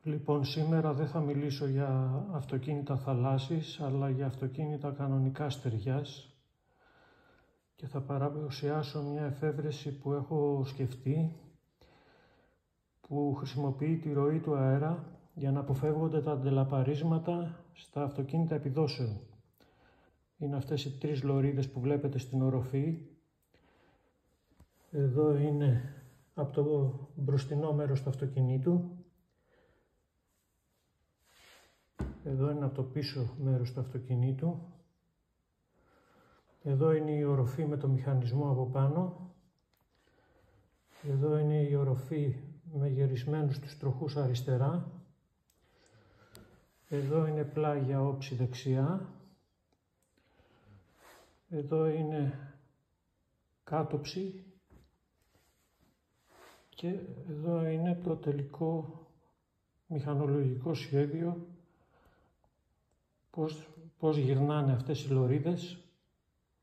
Λοιπόν, σήμερα δεν θα μιλήσω για αυτοκίνητα θαλάσσης, αλλά για αυτοκίνητα κανονικά στεριάς και θα παρουσιάσω μια εφεύρεση που έχω σκεφτεί, που χρησιμοποιεί τη ροή του αέρα για να αποφεύγονται τα αντελαπαρίσματα στα αυτοκίνητα επιδόσεων. Είναι αυτές οι τρεις λωρίδες που βλέπετε στην οροφή. Εδώ είναι από το μπροστινό μέρος του αυτοκινήτου. Εδώ είναι από το πίσω μέρος του αυτοκινήτου. Εδώ είναι η οροφή με το μηχανισμό από πάνω. Εδώ είναι η οροφή με γυρισμένους τους τροχούς αριστερά. Εδώ είναι πλάγια όψη δεξιά. Εδώ είναι κάτωψη. Και εδώ είναι το τελικό μηχανολογικό σχέδιο, πώς γυρνάνε αυτές οι λωρίδες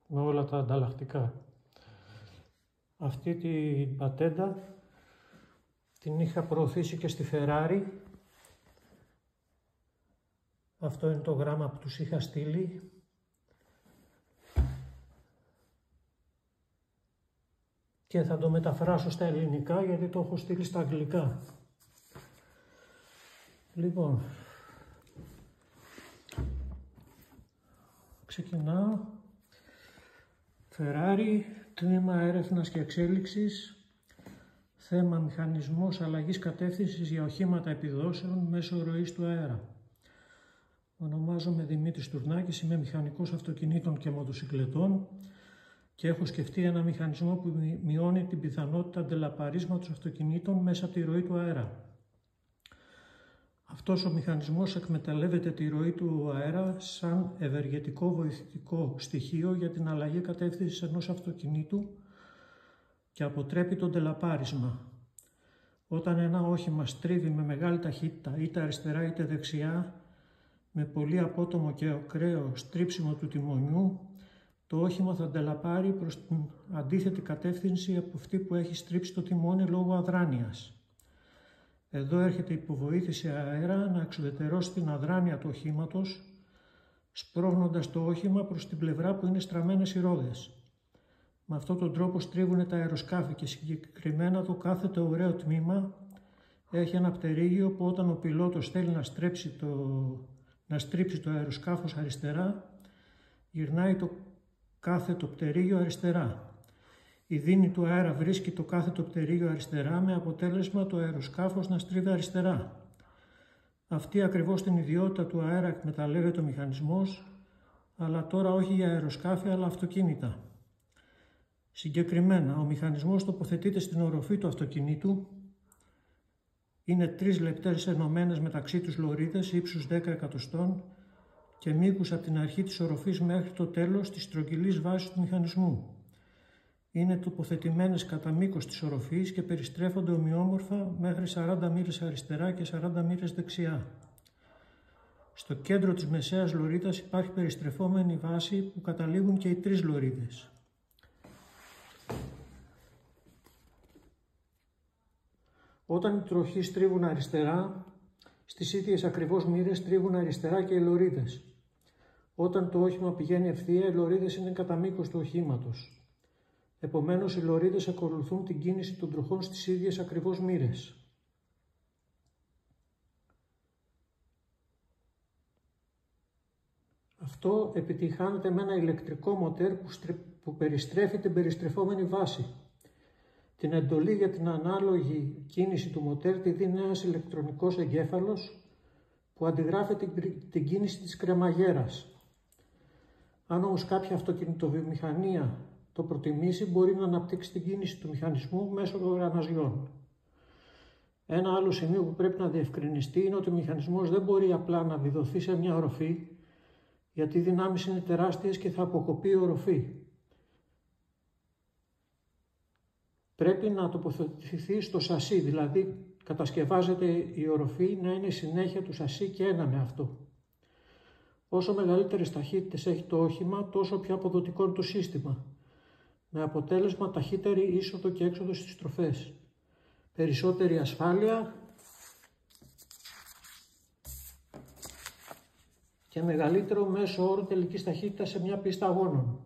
με όλα τα ανταλλακτικά. Αυτή την πατέντα την είχα προωθήσει και στη Ferrari. Αυτό είναι το γράμμα που τους είχα στείλει. Και θα το μεταφράσω στα ελληνικά γιατί το έχω στείλει στα αγγλικά. Λοιπόν, ξεκινάω. Ferrari, τμήμα έρευνας και εξέλιξης, θέμα μηχανισμός αλλαγής κατεύθυνσης για οχήματα επιδόσεων μέσω ροής του αέρα. Ονομάζομαι Δημήτρης Τουρνάκης, είμαι μηχανικός αυτοκινήτων και μοτοσυκλετών και έχω σκεφτεί ένα μηχανισμό που μειώνει την πιθανότητα αντελαπαρίσματος αυτοκινήτων μέσα από τη ροή του αέρα. Αυτός ο μηχανισμός εκμεταλλεύεται τη ροή του αέρα σαν ευεργετικό βοηθητικό στοιχείο για την αλλαγή κατεύθυνσης ενός αυτοκινήτου και αποτρέπει το ντελαπάρισμα. Όταν ένα όχημα στρίβει με μεγάλη ταχύτητα είτε αριστερά είτε δεξιά, με πολύ απότομο και ακραίο στρίψιμο του τιμονιού, το όχημα θα ντελαπάρει προς την αντίθετη κατεύθυνση από αυτή που έχει στρίψει το τιμόνι λόγω αδράνειας. Εδώ έρχεται η υποβοήθηση αέρα να εξουδετερώσει την αδράνεια του οχήματος, σπρώχνοντας το όχημα προς την πλευρά που είναι στραμμένες οι ρόδες. Με αυτόν τον τρόπο στρίβουν τα αεροσκάφη και συγκεκριμένα το κάθετο ωραίο τμήμα έχει ένα πτερίγιο που όταν ο πιλότος θέλει να στρίψει το αεροσκάφος αριστερά, γυρνάει το κάθετο πτερίγιο αριστερά. Η δίνη του αέρα βρίσκει το κάθετο πτερίγιο αριστερά με αποτέλεσμα το αεροσκάφος να στρίβει αριστερά. Αυτή ακριβώς την ιδιότητα του αέρα εκμεταλλεύεται ο μηχανισμός, αλλά τώρα όχι για αεροσκάφη αλλά αυτοκίνητα. Συγκεκριμένα, ο μηχανισμός τοποθετείται στην οροφή του αυτοκινήτου. Είναι 3 λεπτές ενωμένες μεταξύ τους λωρίδες ύψους 10 εκατοστών και μήκους από την αρχή της οροφής μέχρι το τέλος της στρογγυλής βάσης του μηχανισμού. Είναι τοποθετημένες κατά μήκος της οροφής και περιστρέφονται ομοιόμορφα μέχρι 40 μοίρες αριστερά και 40 μοίρες δεξιά. Στο κέντρο της μεσαίας λωρίδας υπάρχει περιστρεφόμενη βάση που καταλήγουν και οι 3 λωρίδες. Όταν οι τροχοί στρίβουν αριστερά, στις ίδιες ακριβώς μοίρες στρίβουν αριστερά και οι λωρίδες. Όταν το όχημα πηγαίνει ευθεία, οι λωρίδες είναι κατά μήκος του οχήματος. Επομένως, οι λωρίδες ακολουθούν την κίνηση των τροχών στις ίδιες ακριβώς μοίρες. Αυτό επιτυγχάνεται με ένα ηλεκτρικό μοτέρ που περιστρέφει την περιστρεφόμενη βάση. Την εντολή για την ανάλογη κίνηση του μοτέρ τη δίνει ένας ηλεκτρονικός εγκέφαλος που αντιγράφει την κίνηση της κρεμαγέρας. Αν όμως κάποια αυτοκινητοβιομηχανία το προτιμήσει, μπορεί να αναπτύξει την κίνηση του μηχανισμού μέσω των γραναζιών. Ένα άλλο σημείο που πρέπει να διευκρινιστεί είναι ότι ο μηχανισμός δεν μπορεί απλά να βιδωθεί σε μια οροφή, γιατί οι δυνάμεις είναι τεράστιες και θα αποκοπεί η οροφή. Πρέπει να τοποθετηθεί στο σασί, δηλαδή κατασκευάζεται η οροφή να είναι η συνέχεια του σασί και ένα με αυτό. Όσο μεγαλύτερες ταχύτητες έχει το όχημα, τόσο πιο αποδοτικό είναι το σύστημα, με αποτέλεσμα ταχύτερη είσοδο και έξοδο στις στροφές, περισσότερη ασφάλεια και μεγαλύτερο μέσο όρο τελικής ταχύτητας σε μια πίστα αγώνων.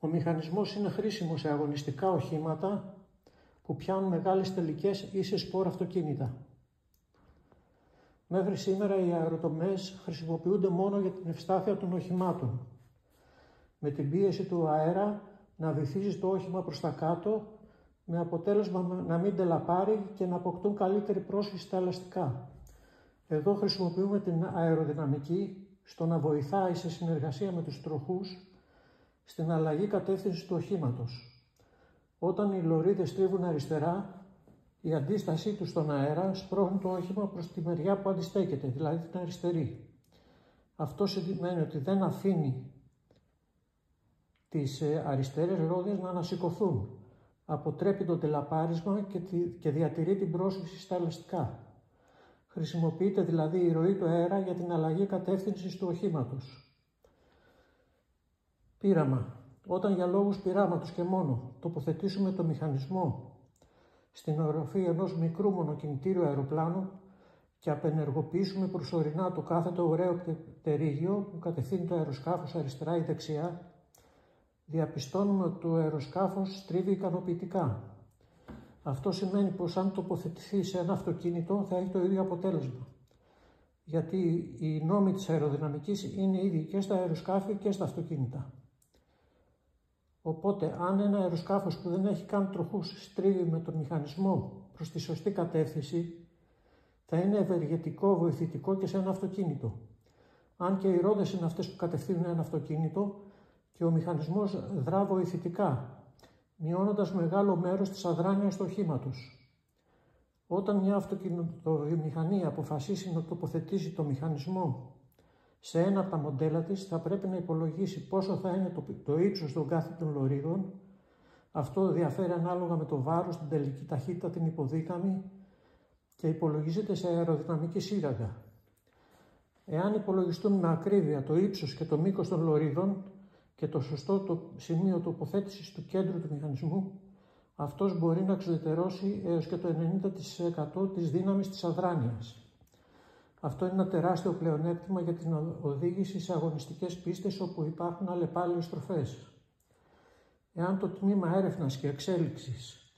Ο μηχανισμός είναι χρήσιμος σε αγωνιστικά οχήματα που πιάνουν μεγάλες τελικές ή σε σπόρα αυτοκίνητα. Μέχρι σήμερα οι αεροτομές χρησιμοποιούνται μόνο για την ευστάθεια των οχημάτων, με την πίεση του αέρα να βυθίζει το όχημα προς τα κάτω, με αποτέλεσμα να μην τελαπάρει και να αποκτούν καλύτερη πρόσφυση στα ελαστικά. Εδώ χρησιμοποιούμε την αεροδυναμική στο να βοηθάει σε συνεργασία με τους τροχούς στην αλλαγή κατεύθυνσης του οχήματος. Όταν οι λωρίδες στρίβουν αριστερά, η αντίστασή τους στον αέρα σπρώχνει το όχημα προς τη μεριά που αντιστέκεται, δηλαδή την αριστερή. Αυτό σημαίνει ότι δεν αφήνει τις αριστερές ρόδες να ανασηκωθούν. Αποτρέπει το τελαπάρισμα και διατηρεί την πρόσφυση στα ελαστικά. Χρησιμοποιείται δηλαδή η ροή του αέρα για την αλλαγή κατεύθυνσης του οχήματος. Πείραμα. Όταν για λόγους πειράματος και μόνο τοποθετήσουμε το μηχανισμό στην οροφή ενός μικρού μονοκινητήριου αεροπλάνου και απενεργοποιήσουμε προσωρινά το κάθετο ωραίο πτερίγιο που κατευθύνει το αεροσκάφος αριστερά ή δεξιά, διαπιστώνουμε ότι το αεροσκάφος στρίβει ικανοποιητικά. Αυτό σημαίνει πως αν τοποθετηθεί σε ένα αυτοκίνητο θα έχει το ίδιο αποτέλεσμα. Γιατί οι νόμοι της αεροδυναμικής είναι ίδιοι και στα αεροσκάφη και στα αυτοκίνητα. Οπότε, αν ένα αεροσκάφος που δεν έχει καν τροχούς στρίβει με τον μηχανισμό προς τη σωστή κατεύθυνση, θα είναι ευεργετικό, βοηθητικό και σε ένα αυτοκίνητο. Αν και οι ρόδες είναι αυτές που κατευθύνουν ένα αυτοκίνητο και ο μηχανισμός δρά βοηθητικά, μειώνοντας μεγάλο μέρος της αδράνειας του οχήματος. Όταν μια αυτοκινητοβιομηχανία αποφασίσει να τοποθετήσει το μηχανισμό σε ένα από τα μοντέλα της, θα πρέπει να υπολογίσει πόσο θα είναι το ύψος των κάθετων λωρίδων. Αυτό διαφέρει ανάλογα με το βάρος, την τελική ταχύτητα, την υποδύναμη και υπολογίζεται σε αεροδυναμική σύραγγα. Εάν υπολογιστούν με ακρίβεια το ύψος και το μήκος των λωρίδων και το σωστό σημείο τοποθέτησης του κέντρου του μηχανισμού, αυτός μπορεί να εξουδετερώσει έως και το 90% της δύναμης της αδράνειας. Αυτό είναι ένα τεράστιο πλεονέκτημα για την οδήγηση σε αγωνιστικές πίστες όπου υπάρχουν αλλεπάλληλες στροφές. Εάν το τμήμα έρευνας και εξέλιξης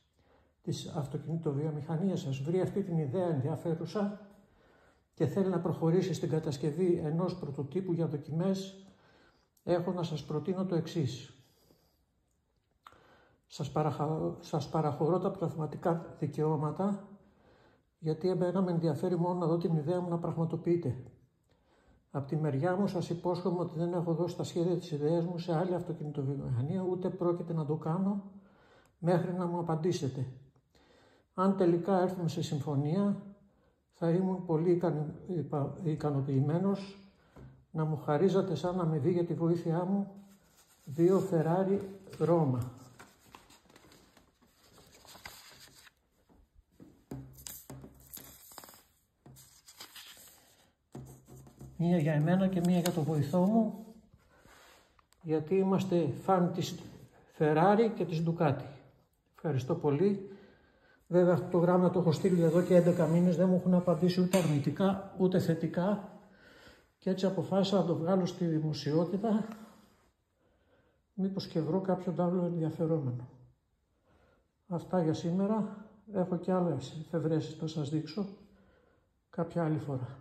της αυτοκινητοβιομηχανίας σας βρει αυτή την ιδέα ενδιαφέρουσα και θέλει να προχωρήσει στην κατασκευή ενός πρωτοτύπου για δοκιμές, έχω να σας προτείνω το εξής. Σας παραχωρώ τα πνευματικά δικαιώματα, γιατί εμένα με ενδιαφέρει μόνο να δω την ιδέα μου να πραγματοποιείται. Από τη μεριά μου σας υπόσχομαι ότι δεν έχω δώσει τα σχέδια της ιδέας μου σε άλλη αυτοκινητοβιομηχανία, ούτε πρόκειται να το κάνω μέχρι να μου απαντήσετε. Αν τελικά έρθουμε σε συμφωνία, θα ήμουν πολύ ικανοποιημένος να μου χαρίζατε σαν αμοιβή για τη βοήθειά μου 2 Ferrari Ρώμα. Μία για εμένα και μία για το βοηθό μου, γιατί είμαστε φαν της Ferrari και της Ducati. Ευχαριστώ πολύ. Βέβαια αυτό το γράμμα το έχω στείλει εδώ και 11 μήνες, δεν μου έχουν απαντήσει ούτε αρνητικά ούτε θετικά και έτσι αποφάσισα να το βγάλω στη δημοσιότητα, μήπως και βρω κάποιον άλλο ενδιαφερόμενο. Αυτά για σήμερα. Έχω και άλλες εφευρέσεις να σας δείξω κάποια άλλη φορά.